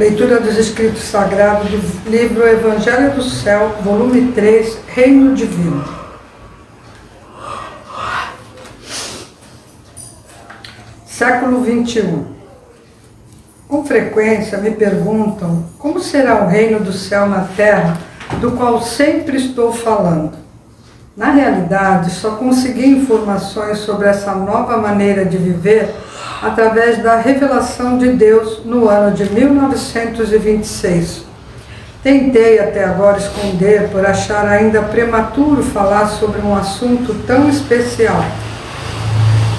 Leitura dos Escritos Sagrados do livro Evangelho do Céu, volume 3, Reino Divino. Século 21. Com frequência me perguntam como será o reino do céu na terra, do qual sempre estou falando. Na realidade, só consegui informações sobre essa nova maneira de viver através da revelação de Deus no ano de 1926. Tentei até agora esconder por achar ainda prematuro falar sobre um assunto tão especial.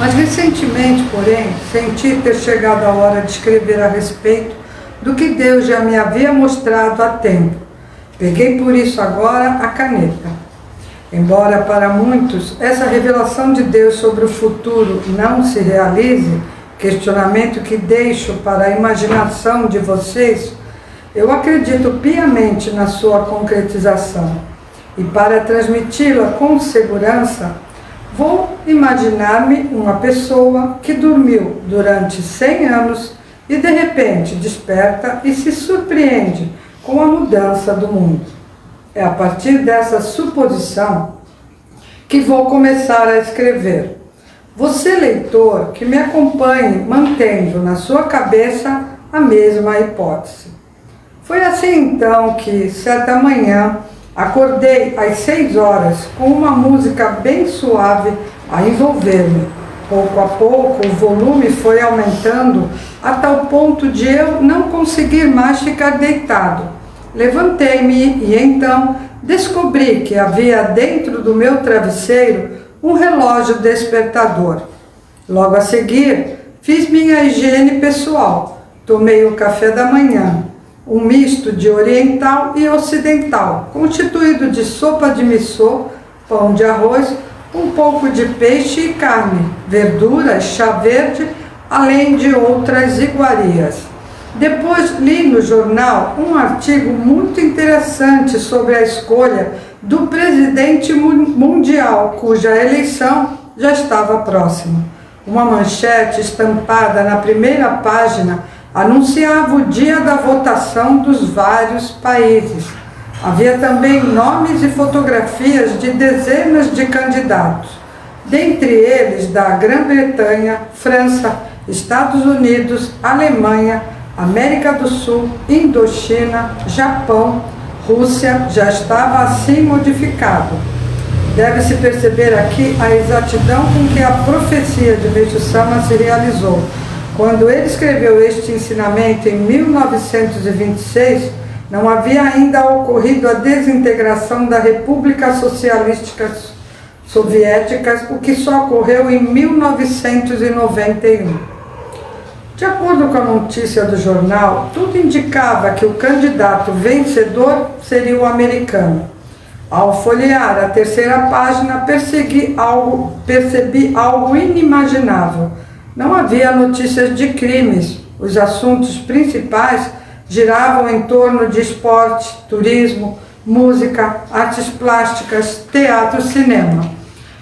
Mas recentemente, porém, senti ter chegado a hora de escrever a respeito do que Deus já me havia mostrado há tempo. Peguei por isso agora a caneta. Embora para muitos essa revelação de Deus sobre o futuro não se realize, questionamento que deixo para a imaginação de vocês, eu acredito piamente na sua concretização. E para transmiti-la com segurança, vou imaginar-me uma pessoa que dormiu durante 100 anos e de repente desperta e se surpreende com a mudança do mundo. É a partir dessa suposição que vou começar a escrever. Você, leitor, que me acompanhe mantendo na sua cabeça a mesma hipótese. Foi assim então que, certa manhã, acordei às 6 horas com uma música bem suave a envolver-me. Pouco a pouco o volume foi aumentando a tal ponto de eu não conseguir mais ficar deitado. Levantei-me e então descobri que havia dentro do meu travesseiro um relógio despertador. Logo a seguir, fiz minha higiene pessoal. Tomei o café da manhã, um misto de oriental e ocidental, constituído de sopa de missô, pão de arroz, um pouco de peixe e carne, verduras, chá verde, além de outras iguarias. Depois li no jornal um artigo muito interessante sobre a escolha do presidente mundial, cuja eleição já estava próxima. Uma manchete estampada na primeira página anunciava o dia da votação dos vários países. Havia também nomes e fotografias de dezenas de candidatos, dentre eles da Grã-Bretanha, França, Estados Unidos, Alemanha, América do Sul, Indochina, Japão, Rússia já estava assim modificado. Deve-se perceber aqui a exatidão com que a profecia de Meixo Sama se realizou. Quando ele escreveu este ensinamento em 1926, não havia ainda ocorrido a desintegração da República Socialística Soviética, o que só ocorreu em 1991. De acordo com a notícia do jornal, tudo indicava que o candidato vencedor seria o americano. Ao folhear a terceira página, percebi algo inimaginável. Não havia notícias de crimes. Os assuntos principais giravam em torno de esporte, turismo, música, artes plásticas, teatro, cinema.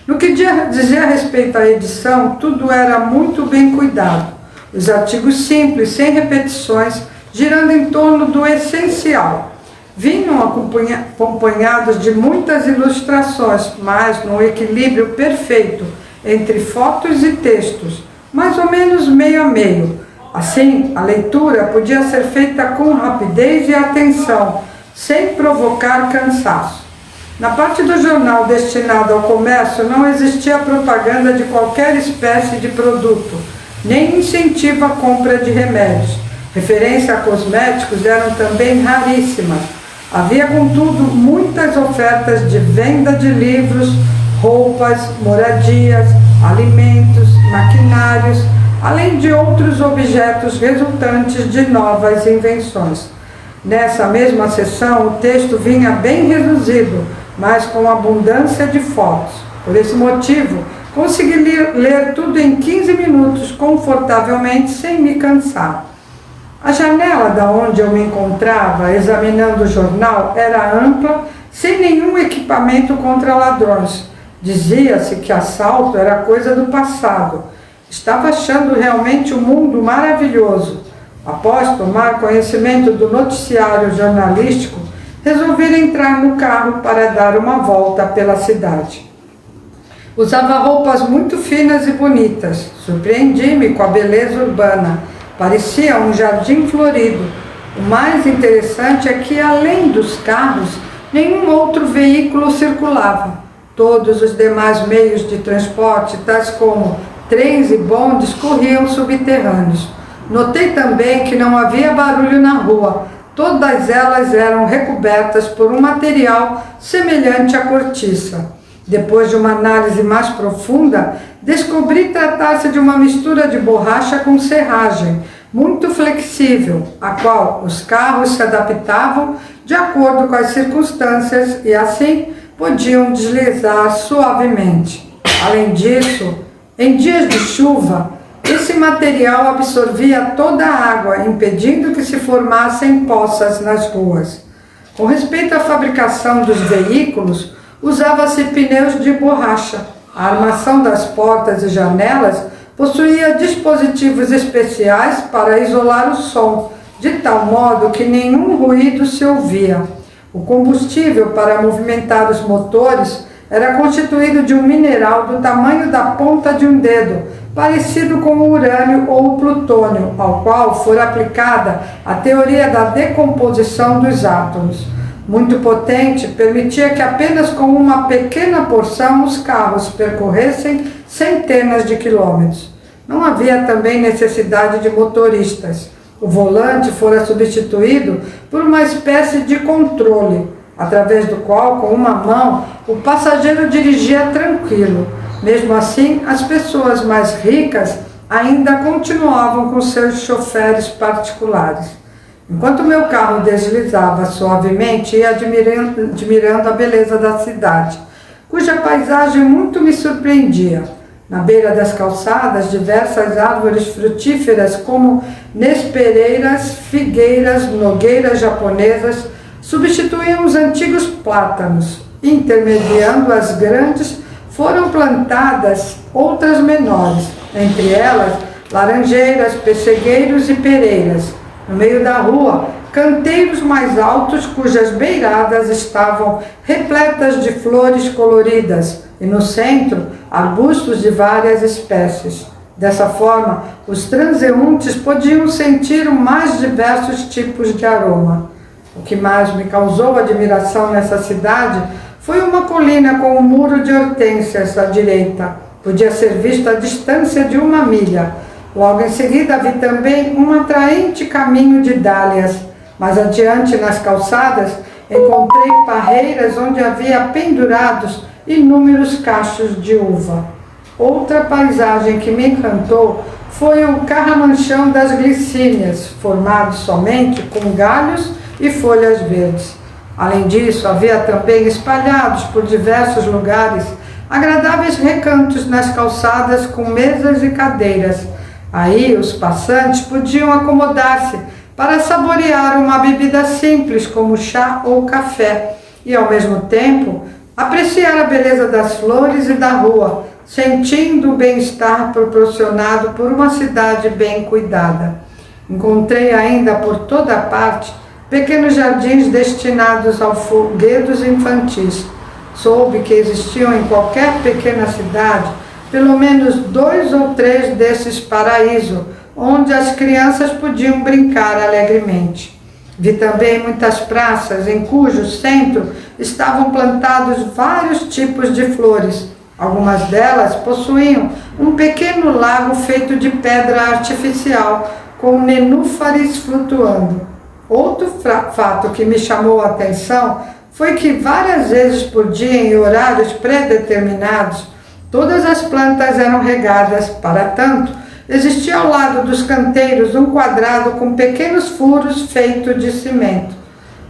No que dizia respeito à edição, tudo era muito bem cuidado. Os artigos simples, sem repetições, girando em torno do essencial. Vinham acompanhados de muitas ilustrações, mas num equilíbrio perfeito entre fotos e textos, mais ou menos meio a meio. Assim, a leitura podia ser feita com rapidez e atenção, sem provocar cansaço. Na parte do jornal destinada ao comércio não existia propaganda de qualquer espécie de produto, nem incentivo à compra de remédios. Referência a cosméticos eram também raríssimas. Havia, contudo, muitas ofertas de venda de livros, roupas, moradias, alimentos, maquinários, além de outros objetos resultantes de novas invenções. Nessa mesma seção, o texto vinha bem reduzido, mas com abundância de fotos. Por esse motivo, consegui ler tudo em 15 minutos, confortavelmente, sem me cansar. A janela da onde eu me encontrava, examinando o jornal, era ampla, sem nenhum equipamento contra ladrões. Dizia-se que assalto era coisa do passado. Estava achando realmente o mundo maravilhoso. Após tomar conhecimento do noticiário jornalístico, resolvi entrar no carro para dar uma volta pela cidade. Usava roupas muito finas e bonitas. Surpreendi-me com a beleza urbana. Parecia um jardim florido. O mais interessante é que, além dos carros, nenhum outro veículo circulava. Todos os demais meios de transporte, tais como trens e bondes, corriam subterrâneos. Notei também que não havia barulho na rua. Todas elas eram recobertas por um material semelhante à cortiça. Depois de uma análise mais profunda, descobri tratar-se de uma mistura de borracha com serragem, muito flexível, a qual os carros se adaptavam de acordo com as circunstâncias e assim podiam deslizar suavemente. Além disso, em dias de chuva, esse material absorvia toda a água, impedindo que se formassem poças nas ruas. Com respeito à fabricação dos veículos, usava-se pneus de borracha. A armação das portas e janelas possuía dispositivos especiais para isolar o som, de tal modo que nenhum ruído se ouvia. O combustível para movimentar os motores era constituído de um mineral do tamanho da ponta de um dedo, parecido com o urânio ou o plutônio, ao qual fora aplicada a teoria da decomposição dos átomos. Muito potente, permitia que apenas com uma pequena porção os carros percorressem centenas de quilômetros. Não havia também necessidade de motoristas. O volante fora substituído por uma espécie de controle, através do qual, com uma mão, o passageiro dirigia tranquilo. Mesmo assim, as pessoas mais ricas ainda continuavam com seus choferes particulares. Enquanto meu carro deslizava suavemente, ia admirando a beleza da cidade, cuja paisagem muito me surpreendia. Na beira das calçadas, diversas árvores frutíferas como nespereiras, figueiras, nogueiras japonesas substituíam os antigos plátanos. Intermediando as grandes, foram plantadas outras menores, entre elas laranjeiras, pessegueiros e pereiras. No meio da rua, canteiros mais altos cujas beiradas estavam repletas de flores coloridas e no centro, arbustos de várias espécies. Dessa forma, os transeuntes podiam sentir os mais diversos tipos de aroma. O que mais me causou admiração nessa cidade foi uma colina com um muro de hortênsias à direita. Podia ser vista a distância de 1 milha. Logo em seguida vi também um atraente caminho de dálias. Mais adiante, nas calçadas, encontrei parreiras onde havia pendurados inúmeros cachos de uva. Outra paisagem que me encantou foi o carramanchão das glicínias, formado somente com galhos e folhas verdes. Além disso, havia também espalhados por diversos lugares agradáveis recantos nas calçadas com mesas e cadeiras. Aí os passantes podiam acomodar-se para saborear uma bebida simples como chá ou café e, ao mesmo tempo, apreciar a beleza das flores e da rua, sentindo o bem-estar proporcionado por uma cidade bem cuidada. Encontrei ainda por toda parte pequenos jardins destinados aos folguedos infantis. Soube que existiam em qualquer pequena cidade pelo menos 2 ou 3 desses paraísos, onde as crianças podiam brincar alegremente. Vi também muitas praças em cujo centro estavam plantados vários tipos de flores. Algumas delas possuíam um pequeno lago feito de pedra artificial, com nenúfares flutuando. Outro fato que me chamou a atenção foi que várias vezes por dia, em horários pré-determinados, todas as plantas eram regadas. Para tanto, existia ao lado dos canteiros um quadrado com pequenos furos feitos de cimento.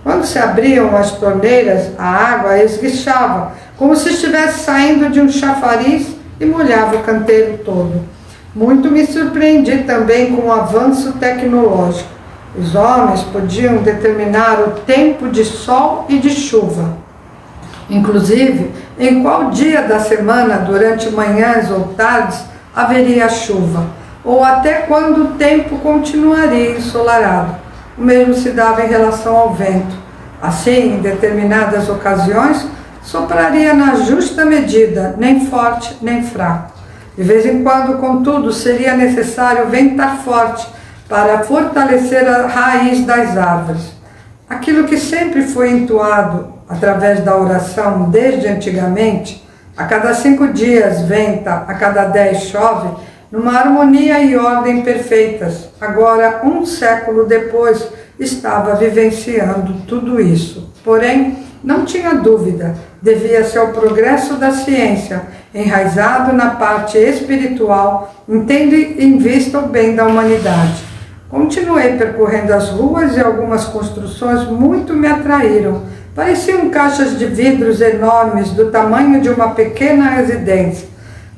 Quando se abriam as torneiras, a água esguichava, como se estivesse saindo de um chafariz e molhava o canteiro todo. Muito me surpreendi também com o avanço tecnológico. Os homens podiam determinar o tempo de sol e de chuva. Inclusive, em qual dia da semana, durante manhãs ou tardes, haveria chuva. ou até quando o tempo continuaria ensolarado. O mesmo se dava em relação ao vento. Assim, em determinadas ocasiões, sopraria na justa medida, nem forte nem fraco. De vez em quando, contudo, seria necessário ventar forte para fortalecer a raiz das árvores. Aquilo que sempre foi entoado através da oração desde antigamente, a cada 5 dias venta, a cada 10 chove, numa harmonia e ordem perfeitas. Agora, um século depois, estava vivenciando tudo isso. Porém, não tinha dúvida, devia-se ao progresso da ciência, enraizado na parte espiritual, tendo em vista o bem da humanidade. Continuei percorrendo as ruas e algumas construções muito me atraíram. Pareciam caixas de vidros enormes do tamanho de uma pequena residência.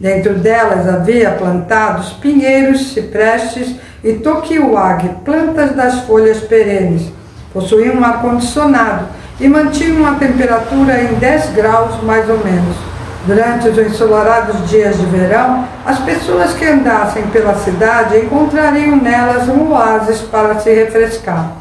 Dentro delas havia plantados pinheiros, ciprestes e tokiwag, plantas das folhas perenes. Possuíam um ar-condicionado e mantinham a temperatura em 10 graus mais ou menos. Durante os ensolarados dias de verão, as pessoas que andassem pela cidade encontrariam nelas um oásis para se refrescar.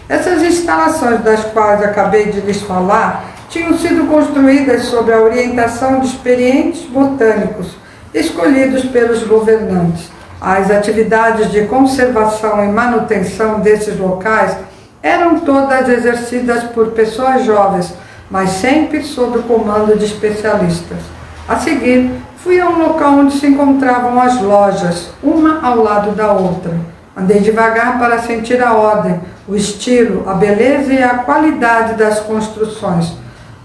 Essas instalações das quais acabei de lhes falar tinham sido construídas sob a orientação de experientes botânicos, escolhidos pelos governantes. As atividades de conservação e manutenção desses locais eram todas exercidas por pessoas jovens, mas sempre sob o comando de especialistas. A seguir, fui a um local onde se encontravam as lojas, uma ao lado da outra. Andei devagar para sentir a ordem, o estilo, a beleza e a qualidade das construções.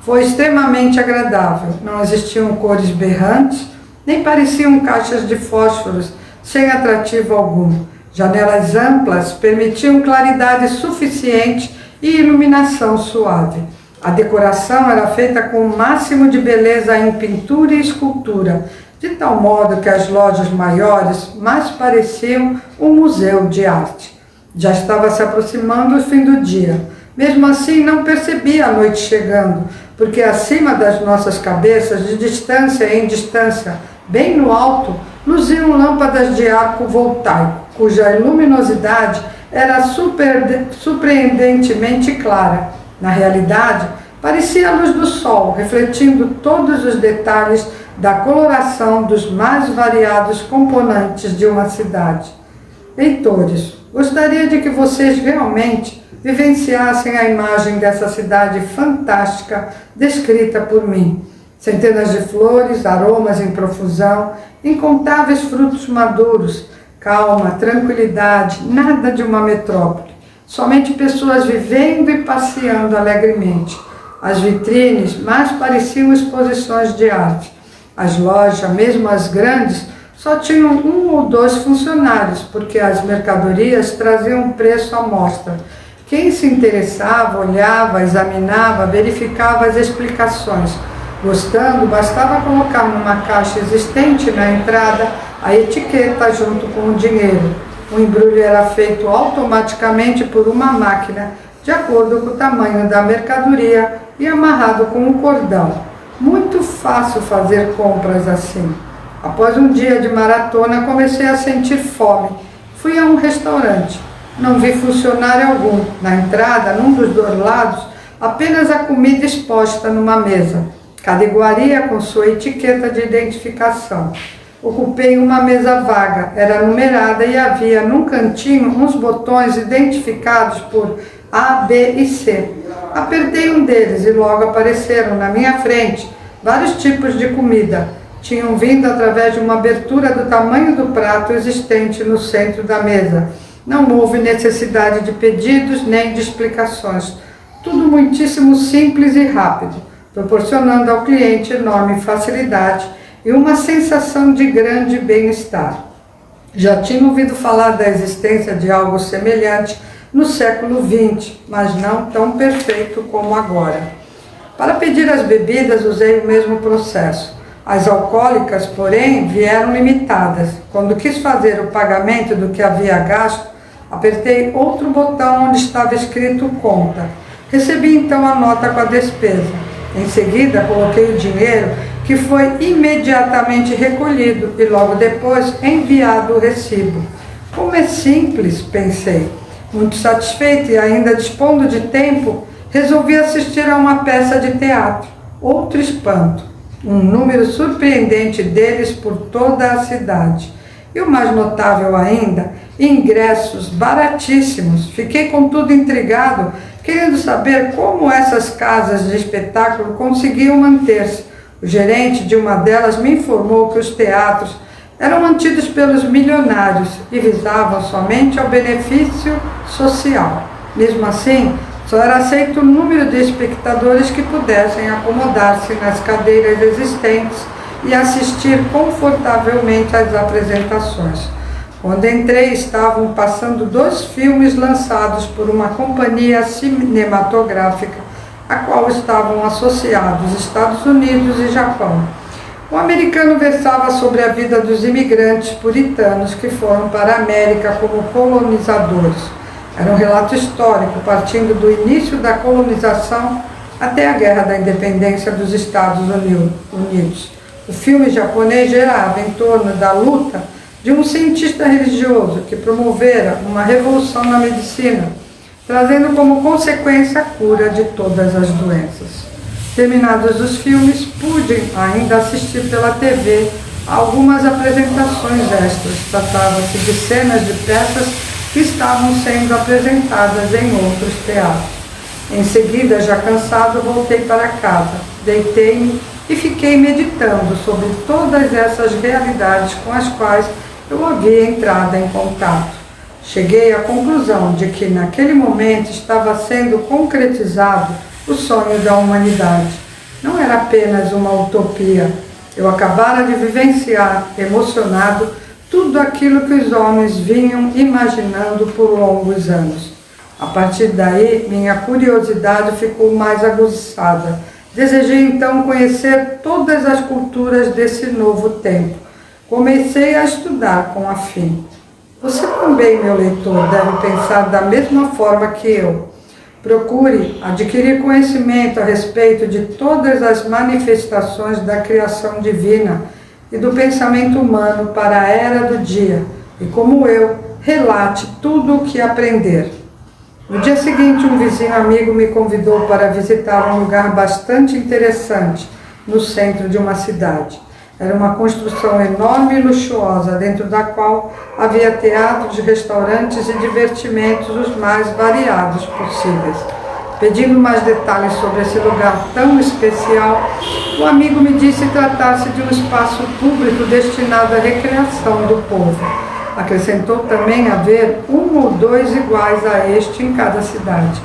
Foi extremamente agradável. Não existiam cores berrantes, nem pareciam caixas de fósforos, sem atrativo algum. Janelas amplas permitiam claridade suficiente e iluminação suave. A decoração era feita com o máximo de beleza em pintura e escultura, de tal modo que as lojas maiores mais pareciam um museu de arte. Já estava se aproximando o fim do dia. Mesmo assim, não percebi a noite chegando, porque acima das nossas cabeças, de distância em distância, bem no alto, luziam lâmpadas de arco voltaico, cuja luminosidade era surpreendentemente clara. Na realidade, parecia a luz do sol, refletindo todos os detalhes da coloração dos mais variados componentes de uma cidade. Leitores, gostaria de que vocês realmente vivenciassem a imagem dessa cidade fantástica descrita por mim. Centenas de flores, aromas em profusão, incontáveis frutos maduros, calma, tranquilidade, nada de uma metrópole. Somente pessoas vivendo e passeando alegremente. As vitrines mais pareciam exposições de arte. As lojas, mesmo as grandes, só tinham 1 ou 2 funcionários, porque as mercadorias traziam preço à mostra. Quem se interessava, olhava, examinava, verificava as explicações. Gostando, bastava colocar numa caixa existente na entrada a etiqueta junto com o dinheiro. O embrulho era feito automaticamente por uma máquina, de acordo com o tamanho da mercadoria e amarrado com um cordão. Muito fácil fazer compras assim. Após um dia de maratona, comecei a sentir fome. Fui a um restaurante. Não vi funcionário algum. Na entrada, num dos 2 lados, apenas a comida exposta numa mesa. Cada iguaria com sua etiqueta de identificação. Ocupei uma mesa vaga, era numerada e havia num cantinho uns botões identificados por A, B e C. Apertei um deles e logo apareceram na minha frente vários tipos de comida. Tinham vindo através de uma abertura do tamanho do prato existente no centro da mesa. Não houve necessidade de pedidos nem de explicações. Tudo muitíssimo simples e rápido, proporcionando ao cliente enorme facilidade e uma sensação de grande bem-estar. Já tinha ouvido falar da existência de algo semelhante no século XX, mas não tão perfeito como agora. Para pedir as bebidas, usei o mesmo processo. As alcoólicas, porém, vieram limitadas. Quando quis fazer o pagamento do que havia gasto, apertei outro botão onde estava escrito conta. Recebi então a nota com a despesa. Em seguida, coloquei o dinheiro, que foi imediatamente recolhido e logo depois enviado o recibo. Como é simples, pensei. Muito satisfeito e ainda dispondo de tempo, resolvi assistir a uma peça de teatro. Outro espanto, um número surpreendente deles por toda a cidade. E o mais notável ainda, ingressos baratíssimos. Fiquei contudo intrigado, querendo saber como essas casas de espetáculo conseguiam manter-se. O gerente de uma delas me informou que os teatros eram mantidos pelos milionários e visavam somente ao benefício social. Mesmo assim, só era aceito o número de espectadores que pudessem acomodar-se nas cadeiras existentes e assistir confortavelmente às apresentações. Quando entrei, estavam passando 2 filmes lançados por uma companhia cinematográfica, a qual estavam associados Estados Unidos e Japão. O americano versava sobre a vida dos imigrantes puritanos que foram para a América como colonizadores. Era um relato histórico, partindo do início da colonização até a Guerra da Independência dos Estados Unidos. O filme japonês girava em torno da luta de um cientista religioso que promovera uma revolução na medicina, trazendo como consequência a cura de todas as doenças. Terminados os filmes, pude ainda assistir pela TV a algumas apresentações extras. Tratava-se de cenas de peças que estavam sendo apresentadas em outros teatros. Em seguida, já cansado, voltei para casa, deitei-me e fiquei meditando sobre todas essas realidades com as quais eu havia entrado em contato. Cheguei à conclusão de que naquele momento estava sendo concretizado o sonho da humanidade. Não era apenas uma utopia. Eu acabara de vivenciar, emocionado, tudo aquilo que os homens vinham imaginando por longos anos. A partir daí, minha curiosidade ficou mais aguçada. Desejei então conhecer todas as culturas desse novo tempo. Comecei a estudar com afinco. Você também, meu leitor, deve pensar da mesma forma que eu. Procure adquirir conhecimento a respeito de todas as manifestações da criação divina e do pensamento humano para a era do dia, e como eu, relate tudo o que aprender. No dia seguinte, um vizinho amigo me convidou para visitar um lugar bastante interessante no centro de uma cidade. Era uma construção enorme e luxuosa, dentro da qual havia teatros, restaurantes e divertimentos os mais variados possíveis. Pedindo mais detalhes sobre esse lugar tão especial, o amigo me disse tratar-se de um espaço público destinado à recreação do povo. Acrescentou também haver 1 ou 2 iguais a este em cada cidade.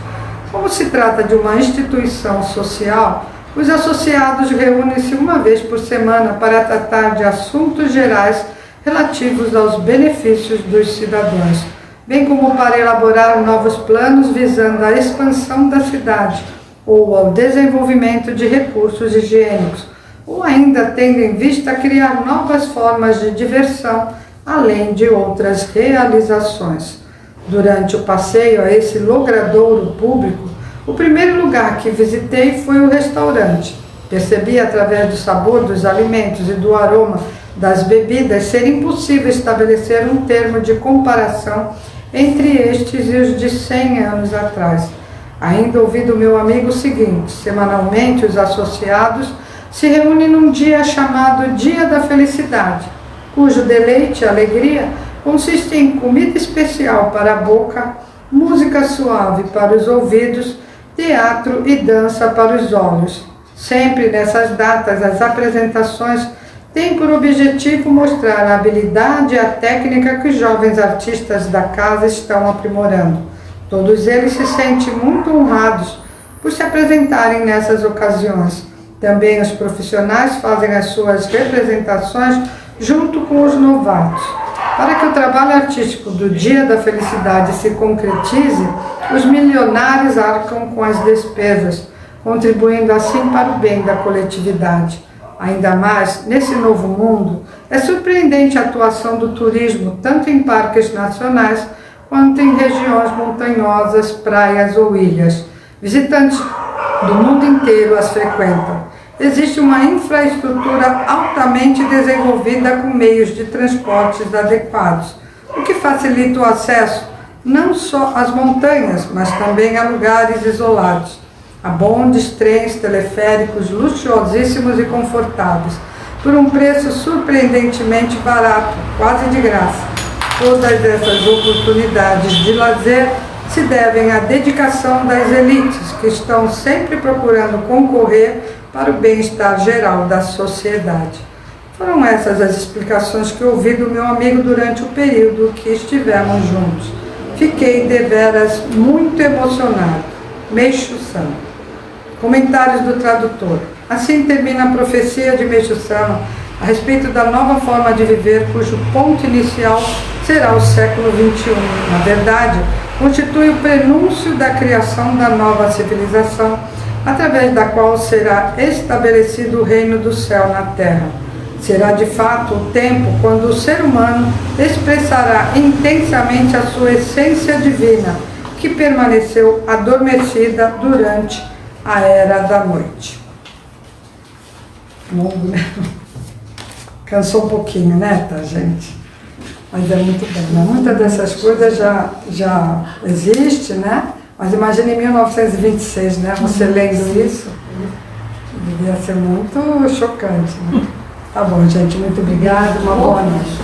Como se trata de uma instituição social, os associados reúnem-se uma vez por semana para tratar de assuntos gerais relativos aos benefícios dos cidadãos, bem como para elaborar novos planos visando a expansão da cidade ou ao desenvolvimento de recursos higiênicos, ou ainda tendo em vista criar novas formas de diversão, além de outras realizações. Durante o passeio a esse logradouro público, o primeiro lugar que visitei foi o restaurante. Percebi através do sabor dos alimentos e do aroma das bebidas ser impossível estabelecer um termo de comparação entre estes e os de 100 anos atrás. Ainda ouvi do meu amigo o seguinte: semanalmente os associados se reúnem num dia chamado Dia da Felicidade, cujo deleite e alegria consiste em comida especial para a boca, música suave para os ouvidos, teatro e dança para os olhos. Sempre nessas datas, as apresentações têm por objetivo mostrar a habilidade e a técnica que os jovens artistas da casa estão aprimorando. Todos eles se sentem muito honrados por se apresentarem nessas ocasiões. Também os profissionais fazem as suas representações junto com os novatos. Para que o trabalho artístico do Dia da Felicidade se concretize, os milionários arcam com as despesas, contribuindo assim para o bem da coletividade. Ainda mais, nesse novo mundo, é surpreendente a atuação do turismo, tanto em parques nacionais quanto em regiões montanhosas, praias ou ilhas. Visitantes do mundo inteiro as frequentam. existe uma infraestrutura altamente desenvolvida com meios de transportes adequados, o que facilita o acesso não só às montanhas, mas também a lugares isolados, a bondes, trens, teleféricos luxuosíssimos e confortáveis, por um preço surpreendentemente barato, quase de graça. Todas essas oportunidades de lazer se devem à dedicação das elites, que estão sempre procurando concorrer para o bem-estar geral da sociedade. Foram essas as explicações que ouvi do meu amigo durante o período que estivemos juntos. Fiquei deveras muito emocionado. Meixo Sama. Comentários do tradutor. Assim termina a profecia de Meixo Sama a respeito da nova forma de viver, cujo ponto inicial será o século XXI. Na verdade, constitui o prenúncio da criação da nova civilização, através da qual será estabelecido o reino do céu na terra. Será de fato o tempo quando o ser humano expressará intensamente a sua essência divina, que permaneceu adormecida durante a era da noite. Longo, né? Cansou um pouquinho, né, tá, gente? Mas é muito bem, né? Muitas dessas coisas já existe, né? Mas imagine em 1926, né? Você lendo isso, devia ser muito chocante, né? Tá bom, gente, muito obrigada, uma boa noite.